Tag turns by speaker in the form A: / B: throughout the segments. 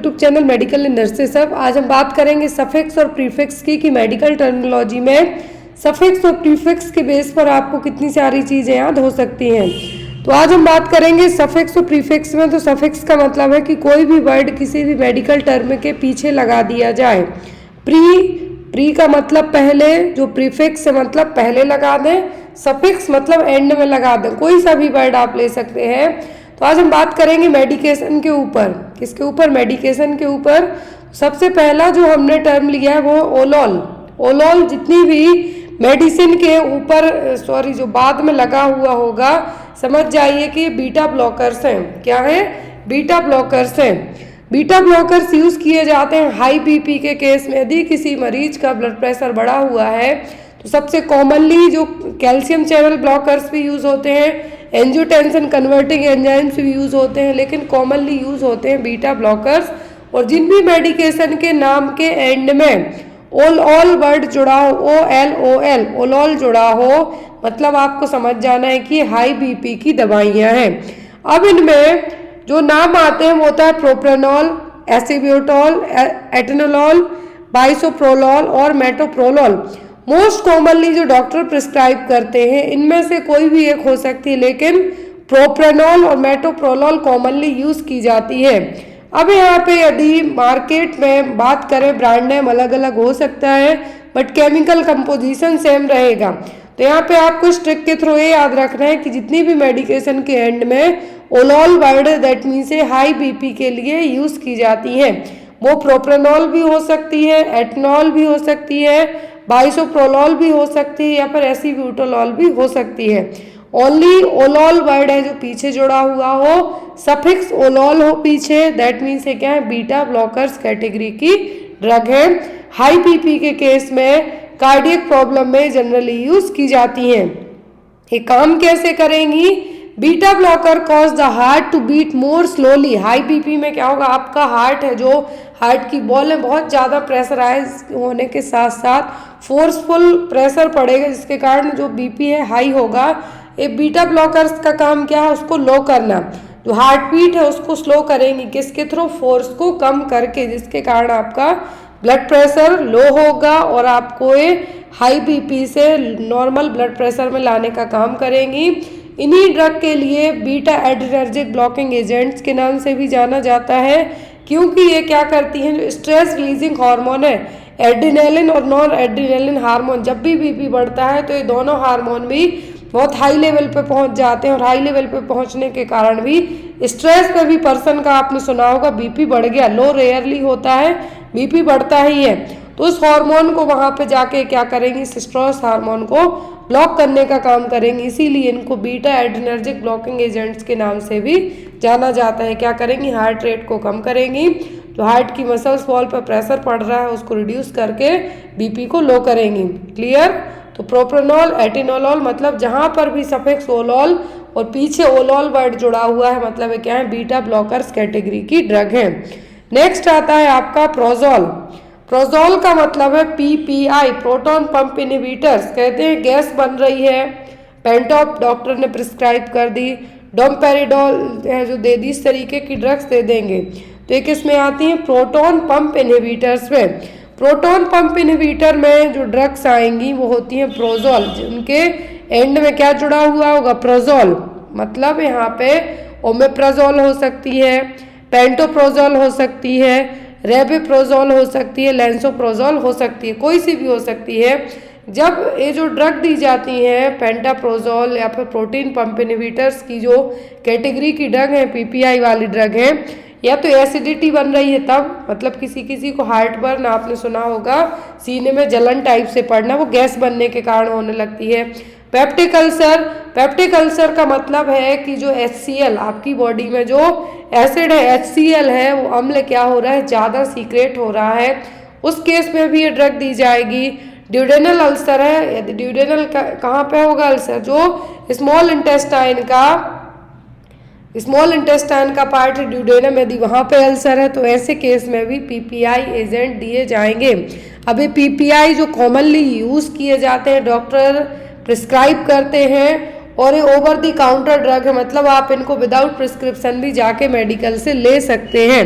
A: YouTube channel medical nurses सब। आज हम बात करेंगे सफिक्स और प्रीफिक्स की कि मेडिकल टर्मिनोलॉजी में सफिक्स और प्रीफिक्स के बेस पर आपको कितनी सारी चीज़ें याद हो सकती हैं। तो आज हम बात करेंगे सफिक्स और प्रीफिक्स में। तो सफिक्स का मतलब है कि कोई भी वर्ड किसी भी मेडिकल टर्म के पीछे लगा दिया जाए। प्री का मतलब पहले, जो प्रीफिक्स से मतलब पहले लगा दें, सफिक्स मतलब एंड में लगा दें। कोई सा भी वर्ड आप ले सकते हैं। तो आज हम बात करेंगे मेडिकेशन के ऊपर। किसके ऊपर? मेडिकेशन के ऊपर। सबसे पहला जो हमने टर्म लिया है वो ओलॉल। ओलॉल जितनी भी मेडिसिन के ऊपर जो बाद में लगा हुआ होगा, समझ जाइए कि बीटा ब्लॉकर्स हैं। क्या है? बीटा ब्लॉकर्स हैं। बीटा ब्लॉकर्स यूज किए जाते हैं हाई बीपी के केस में। यदि किसी मरीज का ब्लड प्रेशर बढ़ा हुआ है तो सबसे कॉमनली जो कैल्शियम चैनल ब्लॉकर्स भी यूज होते हैं, एंजियोटेंसिन कन्वर्टिंग एंजाइम्स भी यूज होते हैं, लेकिन कॉमनली यूज होते हैं बीटा ब्लॉकर्स। और जिन भी मेडिकेशन के नाम के एंड में ऑल वर्ड जुड़ा हो, OLOL ओलॉल जुड़ा हो, मतलब आपको समझ जाना है कि हाई बीपी की दवाइयां हैं। अब इनमें जो नाम आते हैं वो होता है प्रोप्रेनॉल, एसिब्यूटॉल, एटेनोलॉल, बाइसोप्रोलॉल और मेटोप्रोलॉल। मोस्ट कॉमनली जो डॉक्टर प्रिस्क्राइब करते हैं इनमें से कोई भी एक हो सकती है, लेकिन प्रोप्रेनॉल और मेटोप्रोलॉल कॉमनली यूज की जाती है। अब यहाँ पे यदि मार्केट में बात करें, ब्रांड नेम अलग अलग हो सकता है बट केमिकल कंपोजिशन सेम रहेगा। तो यहाँ पे आपको इस ट्रिक के थ्रू ये याद रखना है कि जितनी भी मेडिकेशन के एंड में olol word that means high BP के लिए यूज की जाती है, वो प्रोप्रेनॉल भी हो सकती है, एटनॉल भी हो सकती है, बाइसोप्रोलॉल भी हो सकती है, या फिर एसिब्यूटोलॉल भी हो सकती है। ओनली ओलॉल वर्ड है जो पीछे जुड़ा हुआ हो, सफिक्स ओलॉल हो पीछे, दैट मीन्स ये क्या है? बीटा ब्लॉकर्स कैटेगरी की ड्रग है। हाई बीपी के केस में, कार्डियक प्रॉब्लम में जनरली यूज की जाती हैं। ये काम कैसे करेंगी? Beta blocker cause the heart to beat more slowly. High BP में क्या होगा? आपका हार्ट है, जो हार्ट की बॉल है, बहुत ज़्यादा प्रेशराइज होने के साथ साथ फोर्सफुल प्रेशर पड़ेगा, जिसके कारण जो बीपी है हाई होगा। ये बीटा ब्लॉकर्स का काम क्या है? उसको लो करना। जो हार्ट बीट है उसको स्लो करेंगी, किसके थ्रू? फोर्स को कम करके, जिसके कारण आपका ब्लड प्रेशर लो होगा और आपको ये हाई बीपी से नॉर्मल ब्लड प्रेशर में लाने का काम करेंगी। इन्हीं ड्रग के लिए बीटा एड्रिनर्जिक ब्लॉकिंग एजेंट्स के नाम से भी जाना जाता है, क्योंकि ये क्या करती हैं? जो स्ट्रेस रिलीजिंग हार्मोन है, एड्रिनलिन और नॉन एड्रिनलिन हार्मोन, जब भी बीपी बढ़ता है तो ये दोनों हार्मोन भी बहुत हाई लेवल पे पहुंच जाते हैं। और हाई लेवल पे पहुंचने के कारण भी स्ट्रेस पे भी पर्सन का आपने सुना होगा बीपी बढ़ गया, लो रेयरली होता है, बीपी बढ़ता ही है। तो उस हार्मोन को वहां पे जाके क्या करेंगी? स्ट्रेस हार्मोन को ब्लॉक करने का काम करेंगे। इसीलिए इनको बीटा एड्रिनर्जिक ब्लॉकिंग एजेंट्स के नाम से भी जाना जाता है। क्या करेंगी? हार्ट रेट को कम करेंगी, जो हार्ट की मसल्स वॉल पर प्रेशर पड़ रहा है उसको रिड्यूस करके बीपी को लो करेंगी। क्लियर? तो प्रोप्रेनॉल, एटेनोलॉल मतलब जहां पर भी सफिक्स ओलॉल और पीछे ओलॉल वर्ड जुड़ा हुआ है, मतलब क्या है? बीटा ब्लॉकर्स कैटेगरी की ड्रग है। नेक्स्ट आता है आपका प्रोजोल। प्रोजोल का मतलब है PPI, प्रोटॉन पंप इनहिबिटर्स। कहते हैं गैस बन रही है, पेंटॉप डॉक्टर ने प्रिस्क्राइब कर दी, डोमपेरिडोल है जो दे दी, इस तरीके की ड्रग्स दे देंगे। तो ये किस में आती हैं? प्रोटॉन पंप इनहिबिटर्स में। प्रोटॉन पंप इनहिबिटर में जो ड्रग्स आएंगी वो होती हैं प्रोजोल। उनके एंड में क्या जुड़ा हुआ होगा? प्रोजोल। मतलब यहाँ पे ओमेप्राजोल हो सकती है, पेंटोप्रोजोल हो सकती है, रेबिप्रोजोल हो सकती है, लेंसोप्रोजोल हो सकती है, कोई सी भी हो सकती है। जब ये जो ड्रग दी जाती है पेंटाप्रोजोल या फिर प्रोटीन पंप इनहिबिटर्स की जो कैटेगरी की ड्रग है, PPI वाली ड्रग है, या तो एसिडिटी बन रही है तब, मतलब किसी किसी को हार्ट बर्न आपने सुना होगा, सीने में जलन टाइप से पड़ना, वो गैस बनने के कारण होने लगती है। पेप्टिक अल्सर, पेप्टिक अल्सर का मतलब है कि जो HCl आपकी बॉडी में जो एसिड है, HCl है, वो अम्ल क्या हो रहा है? ज़्यादा सीक्रेट हो रहा है, उस केस में भी ये ड्रग दी जाएगी। ड्यूडेनल अल्सर है, यदि ड्यूडेनल कहाँ पे होगा अल्सर? जो स्मॉल इंटेस्टाइन का पार्ट है ड्यूडेनम, यदि वहाँ पे अल्सर है तो ऐसे केस में भी PPI एजेंट दिए जाएंगे। अब ये PPI जो कॉमनली यूज़ किए जाते हैं, डॉक्टर प्रिस्क्राइब करते हैं, और ये ओवर द काउंटर ड्रग है, मतलब आप इनको विदाउट प्रिस्क्रिप्शन भी जाके मेडिकल से ले सकते हैं।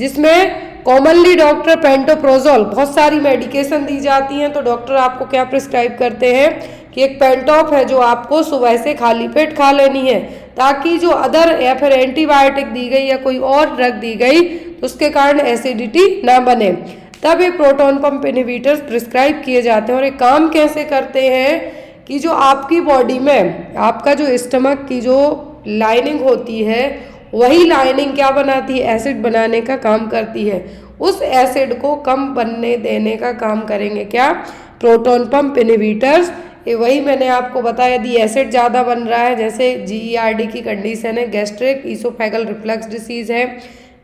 A: जिसमें कॉमनली डॉक्टर पेंटोप्रोजोल, बहुत सारी मेडिकेशन दी जाती हैं, तो डॉक्टर आपको क्या प्रिस्क्राइब करते हैं कि एक पेंटॉप है जो आपको सुबह से खाली पेट खा लेनी है, ताकि जो अदर या फिर एंटीबायोटिक दी गई या कोई और ड्रग दी गई तो उसके कारण एसिडिटी ना बने। तब ये प्रोटॉन पंप इनहिबिटर्स प्रिस्क्राइब किए जाते हैं। और ये काम कैसे करते हैं कि जो आपकी बॉडी में आपका जो स्टमक की जो लाइनिंग होती है, वही लाइनिंग क्या बनाती है, एसिड बनाने का काम करती है। उस एसिड को कम बनने देने का काम करेंगे क्या, प्रोटॉन पंप इनहिबिटर्स। ये वही मैंने आपको बताया, यदि एसिड ज़्यादा बन रहा है, जैसे GERD की कंडीशन है, गैस्ट्रिक ईसोफेगल रिफ्लक्स डिसीज है,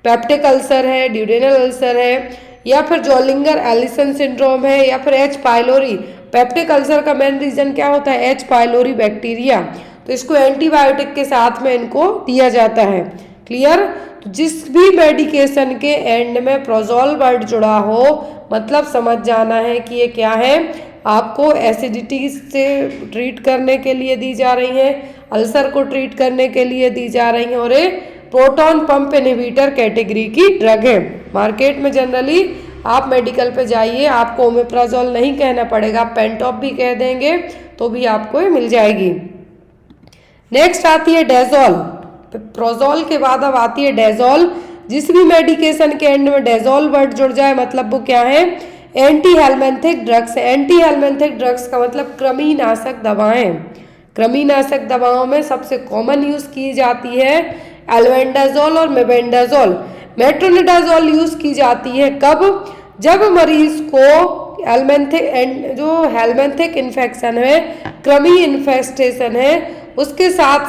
A: पेप्टिक अल्सर है, ड्यूडेनल अल्सर है, या फिर जोलिंगर एलिसन सिंड्रोम है, या फिर H पाइलोरी। पेप्टिक अल्सर का मेन रीजन क्या होता है, H पाइलोरी बैक्टीरिया, तो इसको एंटीबायोटिक के साथ में इनको दिया जाता है। क्लियर। तो जिस भी मेडिकेशन के एंड में प्रोजोल वर्ड जुड़ा हो, मतलब समझ जाना है कि ये क्या है, आपको एसिडिटी से ट्रीट करने के लिए दी जा रही है, अल्सर को ट्रीट करने के लिए दी जा रही है, और ये प्रोटॉन पंप इनहिबिटर कैटेगरी की ड्रग है। मार्केट में जनरली आप मेडिकल पे जाइए, आपको ओमेप्राजोल नहीं कहना पड़ेगा, आप पेंटॉप भी कह देंगे तो भी आपको ये मिल जाएगी। नेक्स्ट आती है डेजोल। प्रोजोल के बाद अब आती है डेजोल। जिस भी मेडिकेशन के एंड में डेजोल वर्ड जुड़ जाए, मतलब वो क्या है, एंटी हेलमेंथिक ड्रग्स है। एंटी हेलमेंथिक ड्रग्स का मतलब कृमिनाशक दवाएं। कृमिनाशक दवाओं में सबसे कॉमन यूज की जाती है एल्बेंडाजोल और मेबेंडाजोल। मेट्रोनिडाजोल यूज की जाती है कब, जब मरीज को हेलमेंथिक इन्फेक्शन है, कृमि इन्फेस्टेशन है, उसके साथ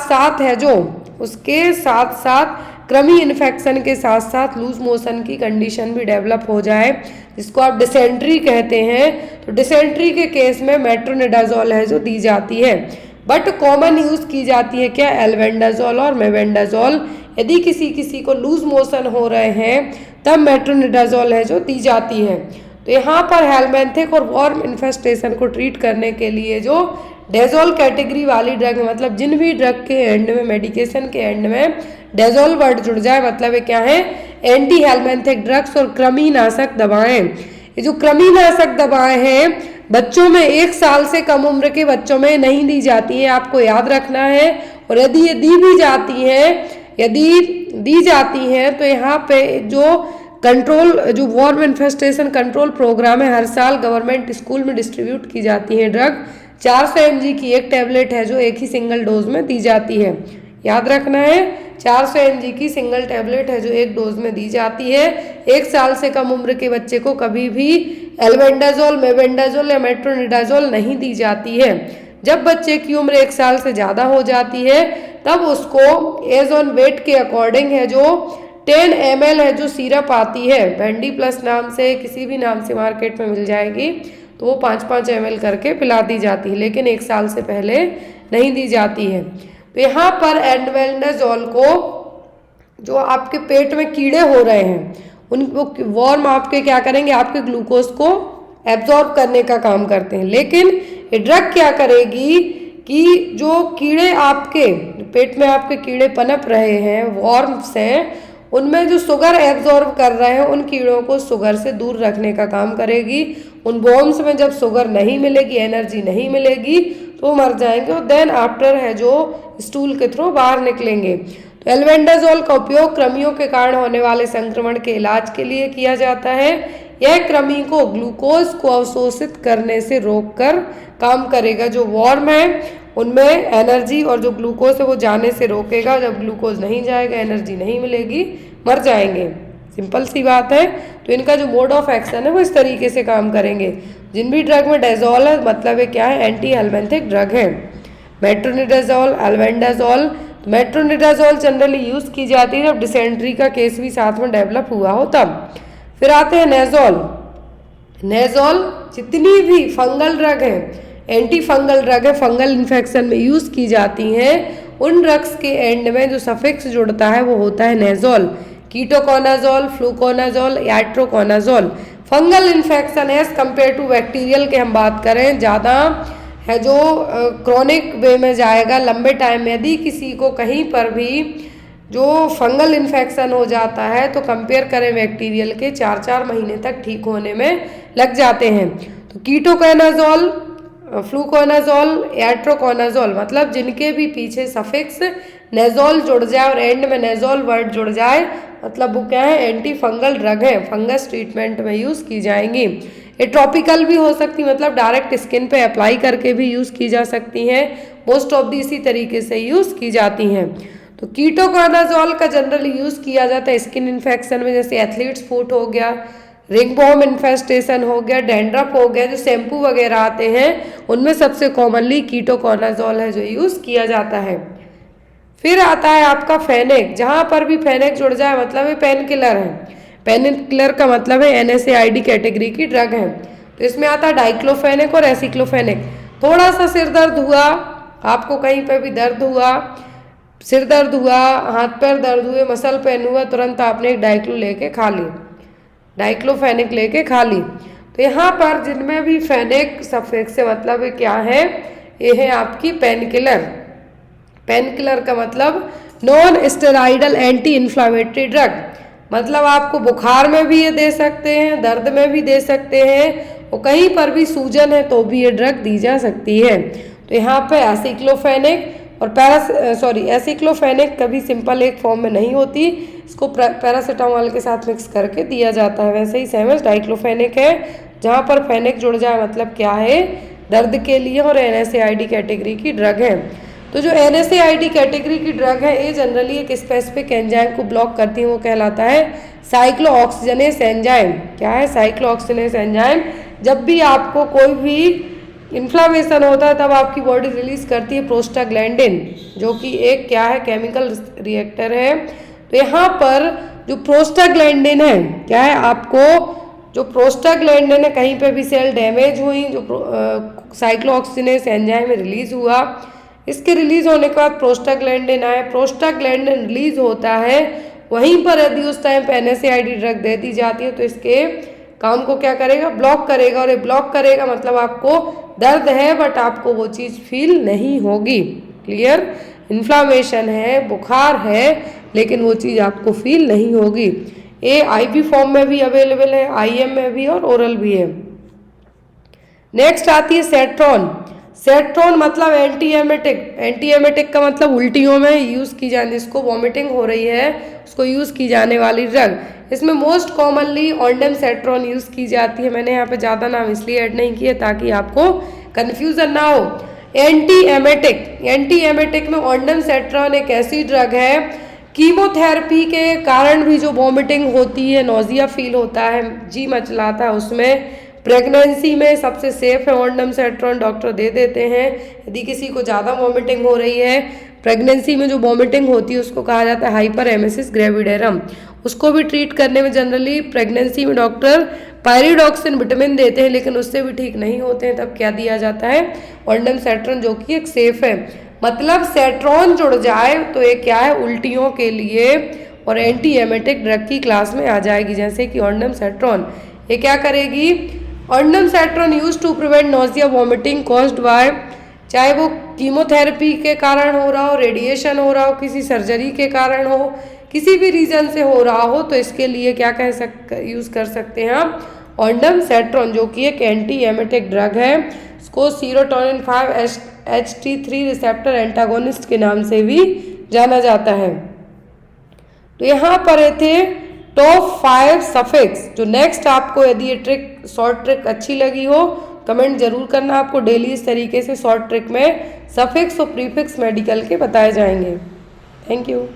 A: साथ कृमि इन्फेक्शन के साथ साथ लूज मोशन की कंडीशन भी डेवलप हो जाए, जिसको आप डिसेंट्री कहते हैं, तो डिसेंट्री के केस में मेट्रोनिडाजोल है जो दी जाती है। बट कॉमन यूज की जाती है क्या, एल्बेंडाजोल और मेबेंडाजोल। यदि किसी को लूज मोशन हो रहे हैं तब मेट्रोनिडाजोल है जो दी जाती है। तो यहाँ पर हेलमेंथिक और वॉर्म इन्फेस्टेशन को ट्रीट करने के लिए जो डेजोल कैटेगरी वाली ड्रग है, मतलब जिन भी ड्रग के एंड में, मेडिकेशन के एंड में डेजोल वर्ड जुड़ जाए, मतलब ये क्या है, एंटी हेलमेंथिक ड्रग्स और कृमिनाशक दवाएं। ये जो कृमिनाशक दवाएं हैं, बच्चों में 1 साल से कम उम्र के बच्चों में नहीं दी जाती है, आपको याद रखना है। और यदि ये दी जाती हैं तो यहाँ पे जो वॉर्म इन्फेस्टेशन कंट्रोल प्रोग्राम है, हर साल गवर्नमेंट स्कूल में डिस्ट्रीब्यूट की जाती है ड्रग। 400 mg की एक टैबलेट है जो एक ही सिंगल डोज में दी जाती है, याद रखना है। 400 mg की सिंगल टैबलेट है जो एक डोज में दी जाती है। 1 साल से कम उम्र के बच्चे को कभी भी एल्बेंडाजोल, मेबेंडाजोल या मेट्रोनिडाजोल नहीं दी जाती है। जब बच्चे की उम्र 1 साल से ज़्यादा हो जाती है तब उसको एज ऑन वेट के अकॉर्डिंग है जो 10 ml है जो सिरप आती है, वेंडी प्लस नाम से, किसी भी नाम से मार्केट में मिल जाएगी, तो वो 5-5 ml करके पिला दी जाती है, लेकिन 1 साल से पहले नहीं दी जाती है। तो यहाँ पर एल्बेंडाजोल को जो आपके पेट में कीड़े हो रहे हैं, उनको वॉर्म आपके क्या करेंगे, आपके ग्लूकोज को एब्जॉर्ब करने का काम करते हैं। लेकिन ये ड्रग क्या करेगी कि जो कीड़े आपके पेट में आपके कीड़े पनप रहे हैं, वॉर्म्स हैं, उनमें जो शुगर एब्जॉर्ब कर रहे हैं, उन कीड़ों को शुगर से दूर रखने का काम करेगी। उन वॉर्म्स में जब शुगर नहीं मिलेगी, एनर्जी नहीं मिलेगी, तो मर जाएंगे और देन आफ्टर है जो स्टूल के थ्रू बाहर निकलेंगे। तो एल्बेंडाजोल का उपयोग कृमियों के कारण होने वाले संक्रमण के इलाज के लिए किया जाता है। यह कृमि को ग्लूकोज को अवशोषित करने से रोककर काम करेगा। जो वॉर्म है उनमें एनर्जी और जो ग्लूकोज है वो जाने से रोकेगा। जब ग्लूकोज नहीं जाएगा, एनर्जी नहीं मिलेगी, मर जाएंगे। सिंपल सी बात है। तो इनका जो मोड ऑफ एक्शन है वो इस तरीके से काम करेंगे। जिन भी ड्रग में डेजोल है, मतलब ये क्या है, एंटी हेलमेंथिक ड्रग है। Metronidazole, albendazole. Metronidazole generally use की जाती है जब डिसेंट्री का केस भी साथ में डेवलप हुआ हो तब। फिर आते हैं नेजोल। नेजोल जितनी भी फंगल ड्रग है, एंटी फंगल ड्रग है, फंगल इन्फेक्शन में यूज की जाती हैं, उन ड्रग्स के एंड में जो सफिक्स जुड़ता है वो होता है नेजोल। Ketoconazole, fluconazole, itraconazole. Fungal infection as compare to bacterial के हम बात करें, ज़्यादा है जो क्रोनिक वे में जाएगा, लंबे टाइम में। यदि किसी को कहीं पर भी जो फंगल इन्फेक्शन हो जाता है तो कंपेयर करें बैक्टीरियल के 4-4 महीने तक ठीक होने में लग जाते हैं। तो कीटोकोनाजोल, फ्लूकोनाजोल, एट्रोकोनाजोल मतलब जिनके भी पीछे सफिक्स नेजोल जुड़ जाए और एंड में नेजोल वर्ड जुड़ जाए मतलब वो क्या है, एंटी फंगल ड्रग है, फंगस ट्रीटमेंट में यूज़ की जाएंगी। ये टॉपिकल भी हो सकती मतलब डायरेक्ट स्किन पे अप्लाई करके भी यूज़ की जा सकती हैं। मोस्ट ऑफ दी इसी तरीके से यूज़ की जाती हैं। तो कीटोकोनाजोल का जनरली यूज़ किया जाता है स्किन इन्फेक्शन में, जैसे एथलीट्स फुट हो गया, रिंगवॉर्म इन्फेस्टेशन हो गया, डैंड्रफ हो गया, जो शैम्पू वगैरह आते हैं उनमें सबसे कॉमनली कीटोकोनाजोल है जो यूज़ किया जाता है। फिर आता है आपका फेनेक, जहाँ पर भी फेनेक जुड़ जाए मतलब ये पेन किलर है। पेन किलर का मतलब है NSAID कैटेगरी की ड्रग है। तो इसमें आता है डाइक्लोफेनेक और एसिक्लोफेनेक। थोड़ा सा सिर दर्द हुआ, आपको कहीं पे भी दर्द हुआ, सिर दर्द हुआ, हाथ पैर दर्द हुए, मसल पेन हुआ, तुरंत आपने एक डाइक्लो लेके खा ली, डाइक्लोफेनेक लेके खा ली। तो यहाँ पर जिनमें भी फेनेक सफिक्स से मतलब ये क्या है, ये है आपकी पेन किलर। पेन किलर का मतलब non steroidal anti inflammatory drug, मतलब आपको बुखार में भी ये दे सकते हैं, दर्द में भी दे सकते हैं और कहीं पर भी सूजन है तो भी ये ड्रग दी जा सकती है। तो यहाँ पे एसिक्लोफेनेक और एसिक्लोफेनेक कभी सिंपल एक फॉर्म में नहीं होती, इसको पैरासीटामोल के साथ मिक्स करके दिया जाता है। वैसे ही सेम डाइक्लोफेनेक है, जहाँ पर फेनेक जुड़ जाए मतलब क्या है, दर्द के लिए और NSAID कैटेगरी की ड्रग है। तो जो NSAID कैटेगरी की ड्रग है ये जनरली एक स्पेसिफिक एंजाइम को ब्लॉक करती है, वो कहलाता है साइक्लोऑक्सीजनेस एंजाइम। क्या है, साइक्लोऑक्सीजनेस एंजाइम। जब भी आपको कोई भी इन्फ्लामेशन होता है तब आपकी बॉडी रिलीज करती है प्रोस्टाग्लैंडिन, जो कि एक क्या है, केमिकल रिएक्टर है। तो यहाँ पर जो प्रोस्टाग्लैंडिन है क्या है, आपको जो प्रोस्टाग्लैंडिन है कहीं पे भी सेल डैमेज हुई, जो साइक्लोऑक्सीजनेस एंजाइम रिलीज हुआ, इसके रिलीज होने के बाद प्रोस्टाग्लैंडिन आए, प्रोस्टाग्लैंडिन रिलीज होता है, वहीं पर यदि उस टाइम पे NSAID ड्रग दे दी जाती है तो इसके काम को क्या करेगा, ब्लॉक करेगा। और ये ब्लॉक करेगा मतलब आपको दर्द है बट आपको वो चीज़ फील नहीं होगी। क्लियर, इन्फ्लामेशन है, बुखार है, लेकिन वो चीज़ आपको फील नहीं होगी। ये IV फॉर्म में भी अवेलेबल है, IM में भी और ओरल भी है। नेक्स्ट आती है सेट्रॉन। सेट्रॉन मतलब एंटी एमेटिक। एंटी एमेटिक का मतलब उल्टियों में यूज़ की जाने, जिसको वॉमिटिंग हो रही है उसको यूज़ की जाने वाली ड्रग। इसमें मोस्ट कॉमनली ऑन्डम सेट्रॉन यूज़ की जाती है। मैंने यहाँ पे ज़्यादा नाम इसलिए ऐड नहीं किए ताकि आपको कन्फ्यूज़न ना हो। एंटी एमेटिक में ऑन्डम सेट्रॉन एक ऐसी ड्रग है, कीमोथेरेपी के कारण भी जो वॉमिटिंग होती है, नोजिया फील होता है, जी मचलाता है, उसमें प्रेगनेंसी में सबसे सेफ है ऑन्डम सेट्रॉन, डॉक्टर दे देते हैं। यदि किसी को ज़्यादा वॉमिटिंग हो रही है, प्रेगनेंसी में जो वॉमिटिंग होती है उसको कहा जाता है हाइपर एमेसिस ग्रेविडेरम, उसको भी ट्रीट करने में जनरली प्रेगनेंसी में डॉक्टर पायरिडॉक्सिन विटामिन देते हैं, लेकिन उससे भी ठीक नहीं होते हैं, तब क्या दिया जाता है, ऑन्डम सेट्रॉन, जो कि एक सेफ है। मतलब सेट्रॉन जुड़ जाए तो ये क्या है, उल्टियों के लिए और एंटी एमेटिक ड्रग की क्लास में आ जाएगी। जैसे कि ऑन्डम सेट्रॉन ये क्या करेगी, ondansetron use to prevent nausea vomiting caused by, चाहे वो कीमोथेरेपी के कारण हो रहा हो, रेडिएशन हो रहा हो, किसी सर्जरी के कारण हो, किसी भी रीजन से हो रहा हो, तो इसके लिए क्या यूज़ कर सकते हैं हम, ऑन्डम सेट्रॉन, जो कि एक एंटी एमेटिक ड्रग है। इसको सीरोटोनिन 5-HT3 रिसेप्टर एंटागोनिस्ट के नाम से भी जाना जाता है। तो यहाँ पर ये थे टॉप 5 सफिक्स। जो नेक्स्ट आपको यदि ये ट्रिक, शॉर्ट ट्रिक अच्छी लगी हो, कमेंट जरूर करना। आपको डेली इस तरीके से शॉर्ट ट्रिक में सफिक्स और प्रीफिक्स मेडिकल के बताए जाएंगे। Thank you.